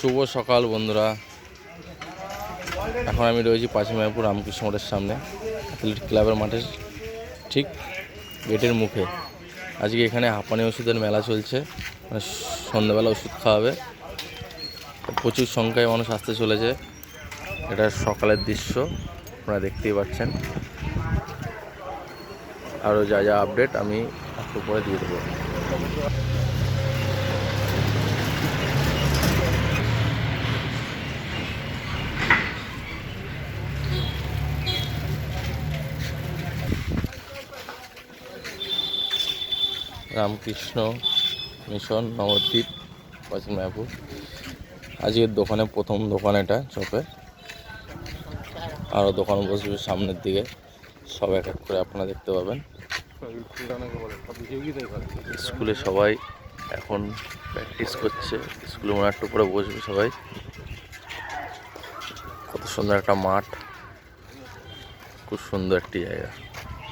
শুভ সকাল বন্ধুরা। এখন আমি রয়েছি পাঁচিমায়াপুর রামকৃষ্ণ মঠের সামনে, অ্যাথলেটিক ক্লাবের মাঠের ঠিক গেটের মুখে। আজকে এখানে হাঁপানি ওষুধের মেলা চলছে, মানে সন্ধ্যাবেলা ওষুধ খাওয়াবে। প্রচুর সংখ্যায় মানুষ আসতে চলেছে। এটা সকালের দৃশ্য, আপনারা দেখতেই পাচ্ছেন। আরও যা যা আপডেট আমি একটু পরে দিয়ে দেবো। রামকৃষ্ণ মিশন নবদ্বীপ পাঁচিমায়াপুর। আজকের দোকানে প্রথম দোকান এটা চপে, আরও দোকান বসবে সামনের দিকে, সব এক এক করে আপনারা দেখতে পাবেন। স্কুলে সবাই এখন প্র্যাকটিস করছে, স্কুলে মনে একটু পরে বসবে সবাই। কত সুন্দর একটা মাঠ, খুব সুন্দর একটি জায়গা।